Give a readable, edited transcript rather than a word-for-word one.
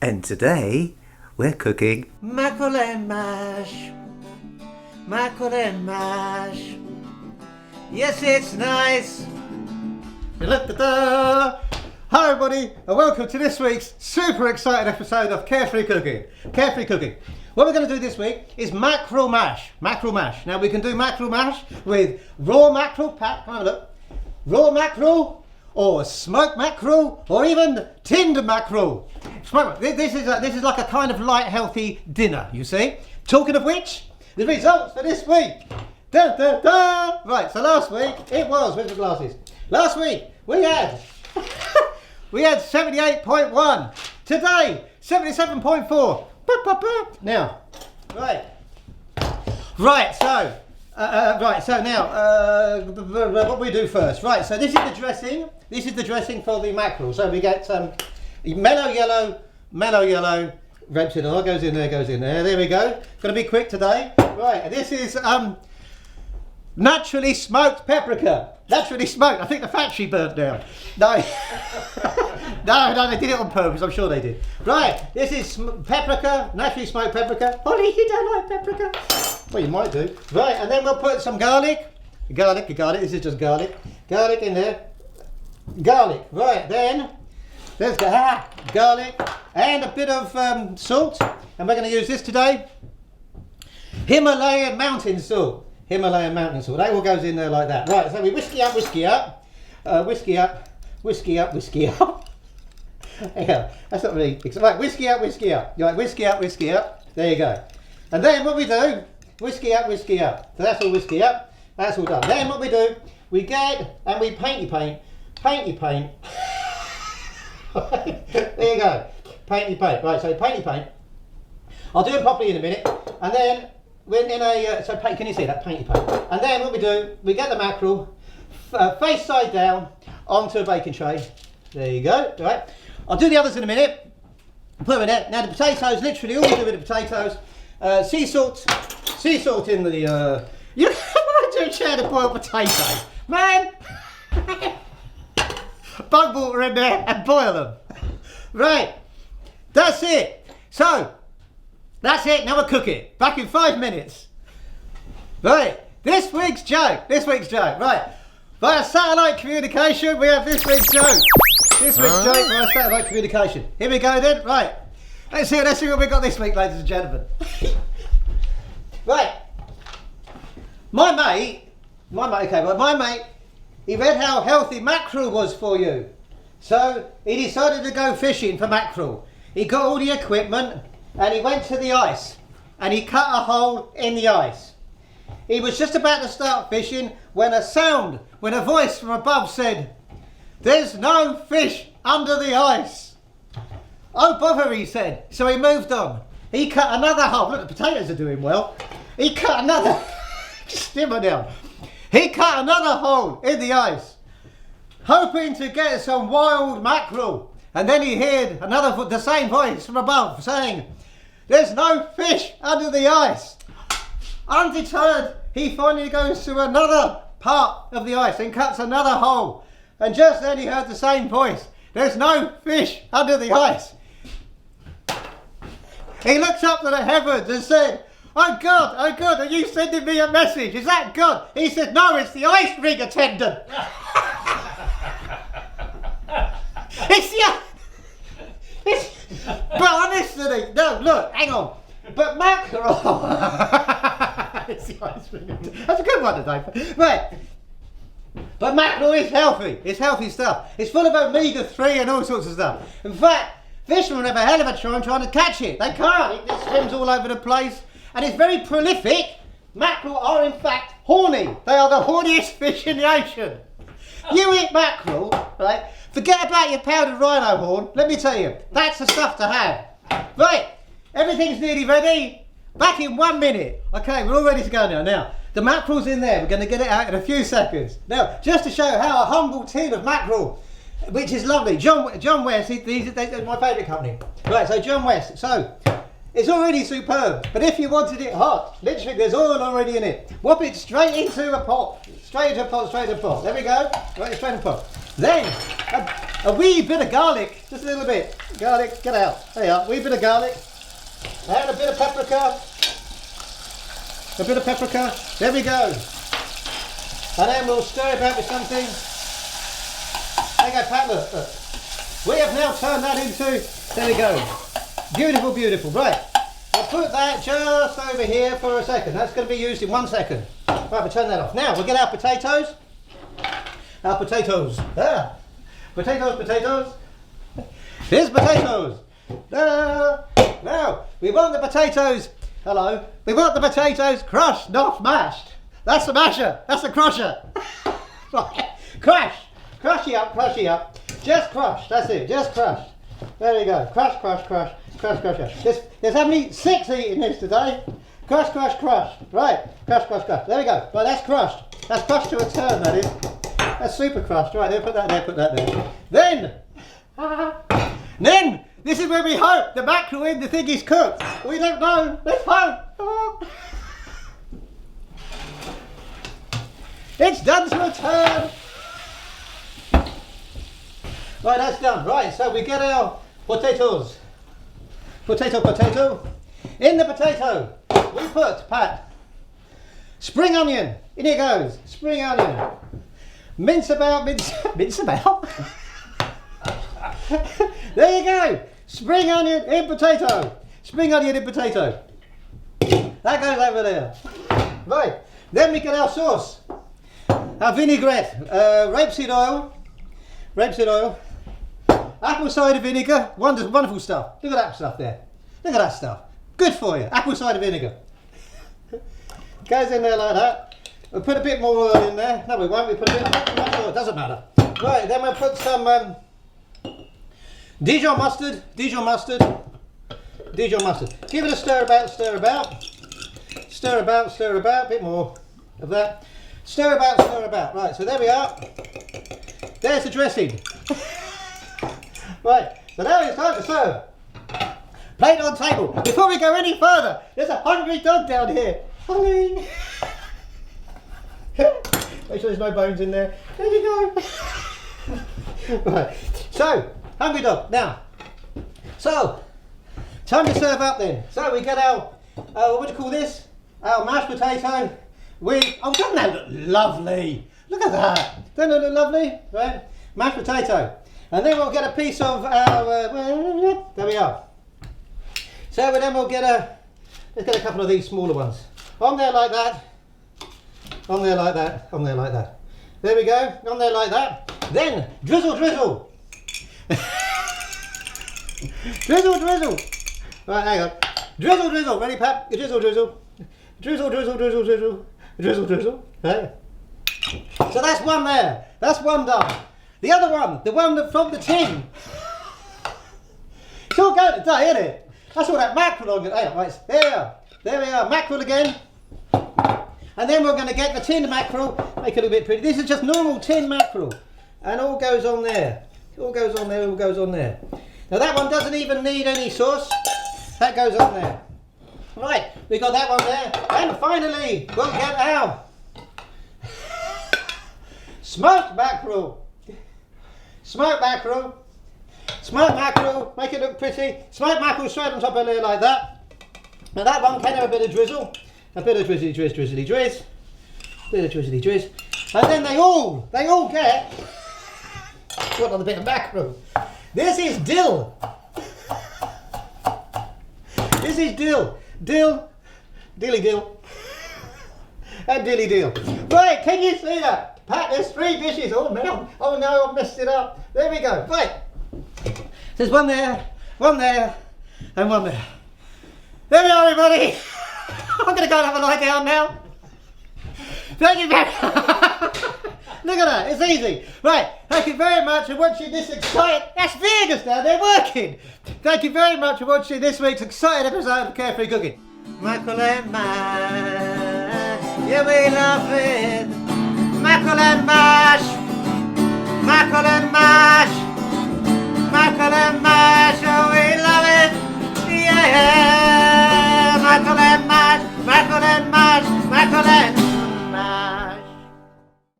And today we're cooking Mackerel and Mash. Mackerel and Mash. Yes, it's nice. Da-da-da-da. Hi everybody, and welcome to this week's super exciting episode of Carefree Cooking. Carefree Cooking. What we're going to do this week is mackerel mash. Mackerel mash. Now we can do mackerel mash with raw mackerel, Pat, come have a look. Raw mackerel, or smoked mackerel, or even tinned mackerel. This is like a kind of light, healthy dinner, you see. Talking of which, the results for this week. Da, da, da. Right, so last week it was, where's the glasses? Last week we had we had 78.1. Today 77.4. Now, so now, what we do first? Right, so this is the dressing. This is the dressing for the mackerel. So we get mellow yellow, rapeseed oil goes in there. There we go. Gonna be quick today. Right, and this is naturally smoked paprika. Naturally smoked. I think the factory burnt down. No. No, they did it on purpose. I'm sure they did. Right, this is paprika, naturally smoked paprika. Ollie, you don't like paprika? Well, you might do. Right, and then we'll put some garlic. Garlic. This is just garlic. Garlic in there. Garlic. Right, then there's garlic and a bit of salt. And we're going to use this today. Himalayan mountain salt. That all goes in there like that. Right, so we whiskey up. Yeah, that's not really right. Whiskey up. You're like whiskey up. There you go. And then what we do, whiskey up. So that's all whiskey up. That's all done. Then what we do, we get and we paint. There you go. Paint. Right. So paint. I'll do it properly in a minute. And then we're in a can you see that paint? And then what we do, we get the mackerel face side down onto a baking tray. There you go. Right. I'll do the others in a minute. Put them in there. Now the potatoes, literally all we do with the potatoes, sea salt in the. You do cheddar boiled potatoes, man. Bug water in there and boil them. Right. That's it. So that's it. Now we'll cook it. Back in 5 minutes. Right. This week's joke. Right. Via satellite communication, we have this week's joke. This week's joke via satellite communication. Here we go then. Right. Let's see what we got this week, ladies and gentlemen. Right. My mate, he read how healthy mackerel was for you. So he decided to go fishing for mackerel. He got all the equipment and he went to the ice and he cut a hole in the ice. He was just about to start fishing when a voice from above said, "There's no fish under the ice." "Oh bother," he said. So he moved on. He cut another hole. Look, the potatoes are doing well. He cut another simmer down. He cut another hole in the ice, hoping to get some wild mackerel. And then he heard the same voice from above saying, "There's no fish under the ice." Undeterred, he finally goes to another part of the ice and cuts another hole. And just then he heard the same voice, "There's no fish under the ice." He looked up to the heavens and said, "Oh God, are you sending me a message? Is that God?" He said, "No, it's the ice rig attendant." But honestly, no, look, hang on. But mackerel, it's the ice rig attendant. That's a good one today. Right. But mackerel is healthy. It's healthy stuff. It's full of omega-3 and all sorts of stuff. In fact, fishermen have a hell of a time trying to catch it. They can't. It swims all over the place. And it's very prolific. Mackerel are in fact horny. They are the horniest fish in the ocean. You eat mackerel, right? Forget about your powdered rhino horn. Let me tell you, that's the stuff to have. Right, everything's nearly ready. Back in 1 minute. Okay, we're all ready to go now. Now, the mackerel's in there. We're going to get it out in a few seconds. Now, just to show how a humble tin of mackerel, which is lovely. John West, they're my favourite company. Right, so John West. So, it's already superb, but if you wanted it hot, literally there's oil already in it. Whop it straight into a pot. Straight into a pot. There we go. Right, straight in the pot. Then a wee bit of garlic, just a little bit. Garlic, get out. There you are, wee bit of garlic. And a bit of paprika. A bit of paprika. There we go. And then we'll stir about with something. There you go, Pat, look, look. We have now turned that into, there we go. Beautiful, beautiful. Right, I'll put that just over here for a second. That's going to be used in 1 second. Right, we'll turn that off. Now, we'll get our potatoes. Our potatoes. Ah. Potatoes, potatoes. Here's potatoes. Now, we want the potatoes. Hello. We want the potatoes crushed, not mashed. That's the masher. That's the crusher. Right. Crush. Crushy up, crushy up. Just crush. That's it. Just crush. There we go. Crush, crush, crush. Crush, crush, crush. There's only 6 eating this today. Crush, crush, crush. Right. Crush, crush, crush. There we go. Right, that's crushed. That's crushed to a turn, that is. That's super crushed. Right, there, put that there, put that there. Then, this is where we hope the mackerel in the thing is cooked. We don't know. Let's hope. It's done to a turn. Right, that's done. Right, so we get our potatoes. Potato, potato. In the potato, we put, Pat, spring onion. In it goes. Spring onion. Mince about, mince about. There you go. Spring onion in potato. Spring onion in potato. That goes over there. Right. Then we get our sauce. Our vinaigrette. Rapeseed oil. Rapeseed oil. Apple cider vinegar. Wonderful stuff. Look at that stuff there. Look at that stuff. Good for you. Apple cider vinegar. Goes in there like that. We'll put a bit more oil in there. No, we won't. We put a bit much oil. It doesn't matter. Right. Then we'll put some Dijon mustard. Dijon mustard. Dijon mustard. Give it a stir about. Stir about. Stir about. Stir about. A bit more of that. Stir about. Stir about. Right. So there we are. There's the dressing. Right. So now it's time to serve. Plate on table. Before we go any further, there's a hungry dog down here. Holly. Make sure there's no bones in there. There you go. Right. So, hungry dog. Now, so, time to serve up then. So we get our, what do you call this? Our mashed potato with, oh, doesn't that look lovely? Look at that. Doesn't it look lovely? Right? Mashed potato. And then we'll get a piece of our, there we are. So then we'll get let's get a couple of these smaller ones. On there like that. On there like that. On there like that. There we go. On there like that. Then, drizzle, drizzle. Drizzle, drizzle. Right, hang on. Drizzle, drizzle. Ready, Pat? Drizzle, drizzle. Drizzle, drizzle, drizzle, drizzle. Drizzle, drizzle. Right. So that's one there. That's one done. The other one, the one that from the tin. It's all going today, isn't it? That's all that mackerel on it. Right, there we are, mackerel again. And then we're going to get the tin mackerel, make it a little bit pretty. This is just normal tin mackerel. And all goes on there. All goes on there, all goes on there. Now that one doesn't even need any sauce. That goes on there. Right, we got that one there. And finally, we'll get our smoked mackerel. Smoked mackerel. Smoked mackerel, make it look pretty. Smoked mackerel straight on top of there like that. Now that one can have a bit of drizzle. A bit of drizzly drizz, drizzly drizz. Bit of drizzly drizz. And then they all get what on the bit of mackerel. This is dill. This is dill. Dill. Dilly dill. And dilly dill. Right, can you see that? Pat, there's 3 dishes. Oh no, I've messed it up. There we go. Right. There's one there, and one there. There we are, everybody. I'm going to go and have a lie down now. Thank you very much. Look at that, it's easy. Right, thank you very much for watching this exciting... That's Vegas now, they're working. Thank you very much for watching this week's exciting episode of Carefree Cooking. Mackerel and Mash. Yeah, we love it. Mackerel and Mash.